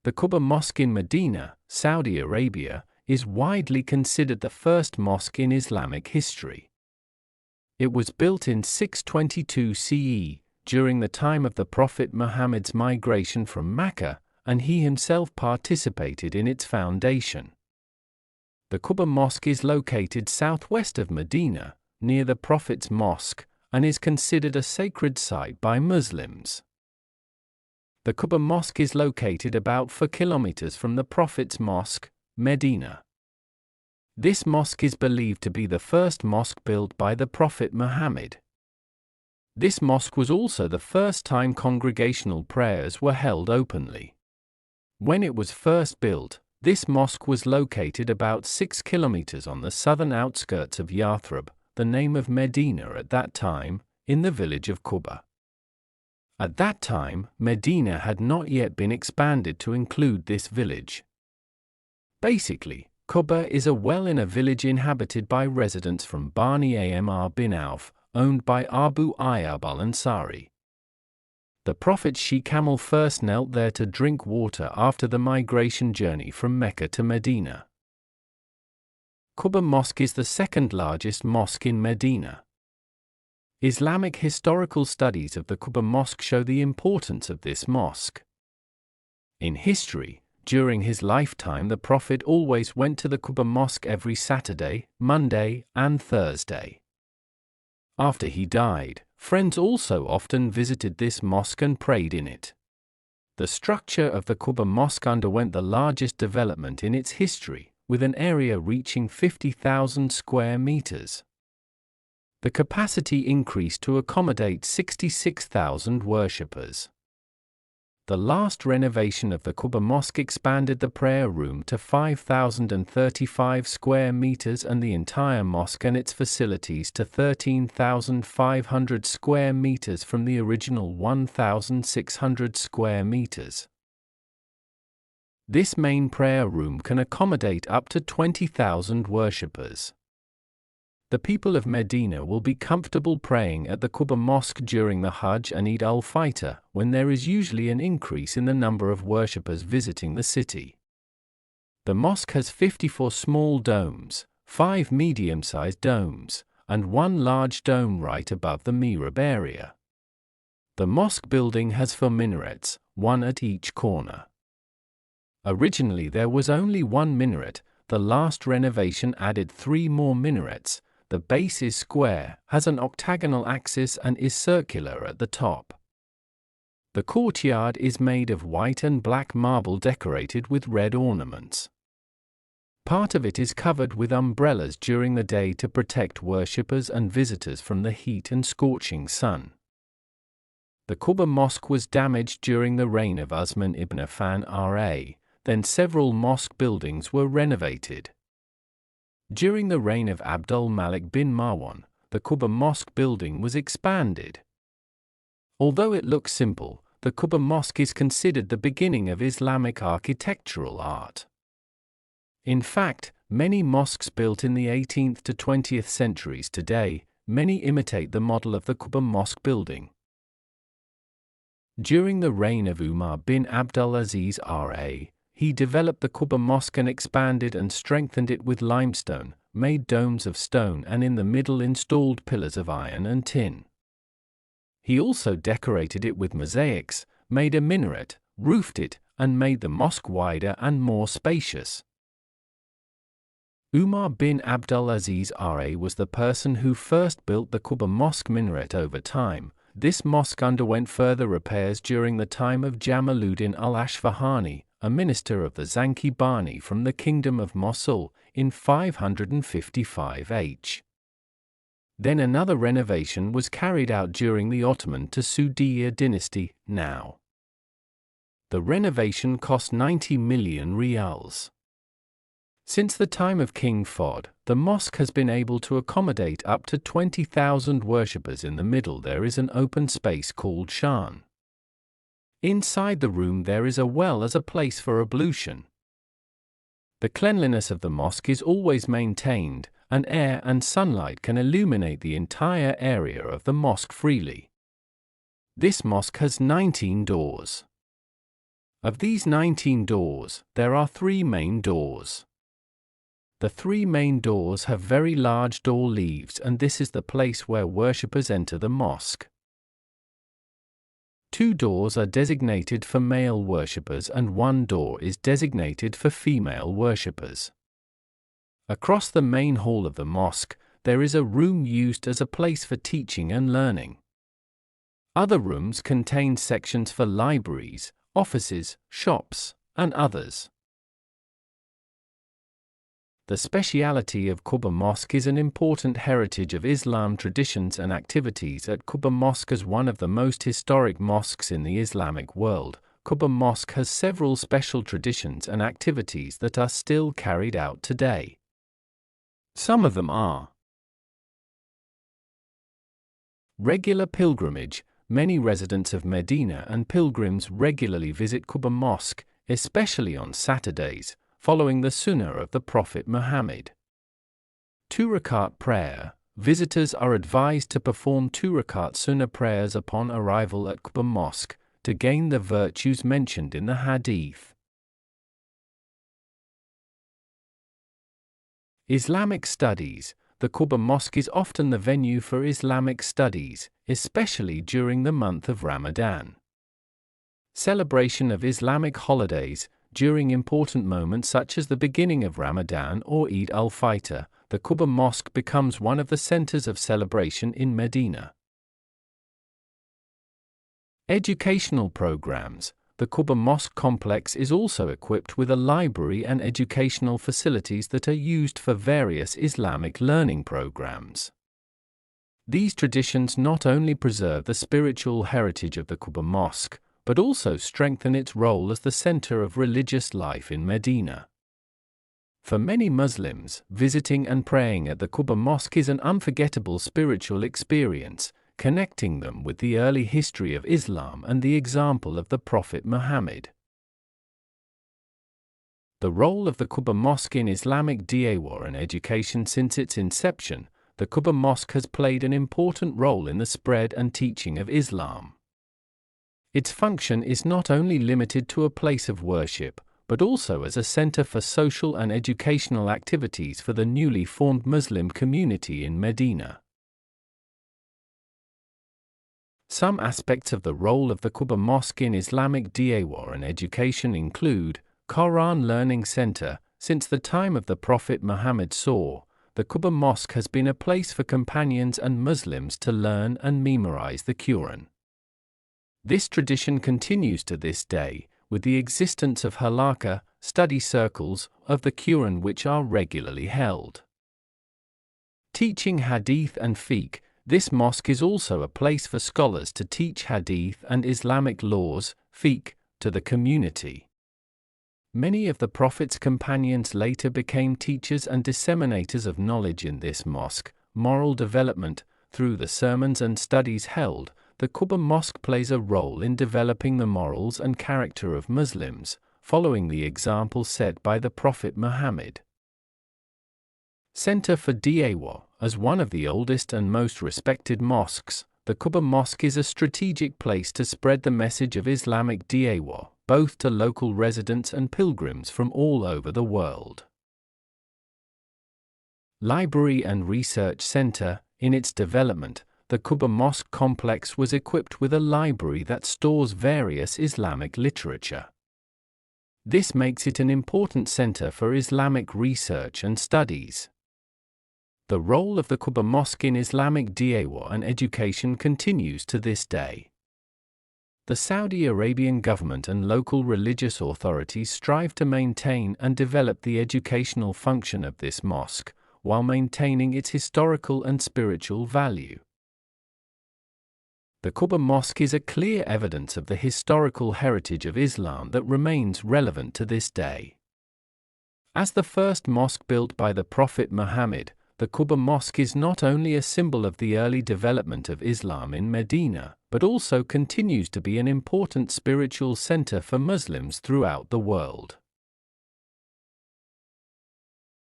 The Quba Mosque in Medina, Saudi Arabia, is widely considered the first mosque in Islamic history. It was built in 622 CE, during the time of the Prophet Muhammad's migration from Mecca, and he himself participated in its foundation. The Quba Mosque is located southwest of Medina, near the Prophet's Mosque, and is considered a sacred site by Muslims. The Quba Mosque is located about 4 kilometers from the Prophet's Mosque, Medina. This mosque is believed to be the first mosque built by the Prophet Muhammad. This mosque was also the first time congregational prayers were held openly. When it was first built, this mosque was located about 6 kilometers on the southern outskirts of Yathrib, the name of Medina at that time, in the village of Quba. At that time, Medina had not yet been expanded to include this village. Basically, Quba is a well in a village inhabited by residents from Bani Amr bin Auf, owned by Abu Ayyub al-Ansari. The Prophet She-Camel first knelt there to drink water after the migration journey from Mecca to Medina. Quba Mosque is the second largest mosque in Medina. Islamic historical studies of the Quba Mosque show the importance of this mosque. In history, during his lifetime the Prophet always went to the Quba Mosque every Saturday, Monday, and Thursday. After he died, friends also often visited this mosque and prayed in it. The structure of the Quba Mosque underwent the largest development in its history, with an area reaching 50,000 square meters. The capacity increased to accommodate 66,000 worshippers. The last renovation of the Quba Mosque expanded the prayer room to 5,035 square meters and the entire mosque and its facilities to 13,500 square meters from the original 1,600 square meters. This main prayer room can accommodate up to 20,000 worshippers. The people of Medina will be comfortable praying at the Quba Mosque during the Hajj and Eid al-Fitr, when there is usually an increase in the number of worshippers visiting the city. The mosque has 54 small domes, 5 medium-sized domes, and 1 large dome right above the mihrab area. The mosque building has 4 minarets, 1 at each corner. Originally there was only 1 minaret. The last renovation added 3 more minarets. The base is square, has an octagonal axis and is circular at the top. The courtyard is made of white and black marble decorated with red ornaments. Part of it is covered with umbrellas during the day to protect worshippers and visitors from the heat and scorching sun. The Quba Mosque was damaged during the reign of Usman ibn Affan R.A., then several mosque buildings were renovated. During the reign of Abdul Malik bin Marwan, the Quba Mosque building was expanded. Although it looks simple, the Quba Mosque is considered the beginning of Islamic architectural art. In fact, many mosques built in the 18th to 20th centuries today, many imitate the model of the Quba Mosque building. During the reign of Umar bin Abdul Aziz R.A., he developed the Quba Mosque and expanded and strengthened it with limestone, made domes of stone and in the middle installed pillars of iron and tin. He also decorated it with mosaics, made a minaret, roofed it, and made the mosque wider and more spacious. Umar bin Abdul Aziz R.A. was the person who first built the Quba Mosque minaret. Over time, this mosque underwent further repairs during the time of Jamaluddin al-Ashfahani, a minister of the Zanki Bani from the Kingdom of Mosul, in 555 H. Then another renovation was carried out during the Ottoman to Sudiya dynasty, now. The renovation cost 90 million riyals. Since the time of King Fahd, the mosque has been able to accommodate up to 20,000 worshippers. In the middle there is an open space called Shan. Inside the room there is a well as a place for ablution. The cleanliness of the mosque is always maintained, and air and sunlight can illuminate the entire area of the mosque freely. This mosque has 19 doors. Of these 19 doors, there are 3 main doors. The 3 main doors have very large door leaves, and this is the place where worshippers enter the mosque. 2 doors are designated for male worshippers and 1 door is designated for female worshippers. Across the main hall of the mosque, there is a room used as a place for teaching and learning. Other rooms contain sections for libraries, offices, shops, and others. The speciality of Quba Mosque is an important heritage of Islam traditions and activities. At Quba Mosque, as one of the most historic mosques in the Islamic world, Quba Mosque has several special traditions and activities that are still carried out today. Some of them are regular pilgrimage. Many residents of Medina and pilgrims regularly visit Quba Mosque, especially on Saturdays, following the Sunnah of the Prophet Muhammad. 2 rakat prayer. Visitors are advised to perform 2 rakat Sunnah prayers upon arrival at Quba Mosque, to gain the virtues mentioned in the hadith. Islamic studies. The Quba Mosque is often the venue for Islamic studies, especially during the month of Ramadan. Celebration of Islamic holidays. During important moments such as the beginning of Ramadan or Eid al-Fitr, the Quba Mosque becomes one of the centers of celebration in Medina. Educational programs. The Quba Mosque complex is also equipped with a library and educational facilities that are used for various Islamic learning programs. These traditions not only preserve the spiritual heritage of the Quba Mosque, but also strengthen its role as the center of religious life in Medina. For many Muslims, visiting and praying at the Quba Mosque is an unforgettable spiritual experience, connecting them with the early history of Islam and the example of the Prophet Muhammad. The role of the Quba Mosque in Islamic da'wah and education. Since its inception, the Quba Mosque has played an important role in the spread and teaching of Islam. Its function is not only limited to a place of worship, but also as a center for social and educational activities for the newly formed Muslim community in Medina. Some aspects of the role of the Quba Mosque in Islamic da'wah and education include Quran Learning Center. Since the time of the Prophet Muhammad the Quba Mosque has been a place for companions and Muslims to learn and memorize the Quran. This tradition continues to this day, with the existence of halaqah, study circles, of the Quran which are regularly held. Teaching hadith and fiqh. This mosque is also a place for scholars to teach hadith and Islamic laws, fiqh, to the community. Many of the Prophet's companions later became teachers and disseminators of knowledge in this mosque. Moral development. Through the sermons and studies held, the Quba Mosque plays a role in developing the morals and character of Muslims, following the example set by the Prophet Muhammad. Center for Da'wah. As one of the oldest and most respected mosques, the Quba Mosque is a strategic place to spread the message of Islamic Da'wah, both to local residents and pilgrims from all over the world. Library and Research Center. In its development, the Quba Mosque complex was equipped with a library that stores various Islamic literature. This makes it an important center for Islamic research and studies. The role of the Quba Mosque in Islamic da'wah and education continues to this day. The Saudi Arabian government and local religious authorities strive to maintain and develop the educational function of this mosque, while maintaining its historical and spiritual value. The Quba Mosque is a clear evidence of the historical heritage of Islam that remains relevant to this day. As the first mosque built by the Prophet Muhammad, the Quba Mosque is not only a symbol of the early development of Islam in Medina, but also continues to be an important spiritual center for Muslims throughout the world.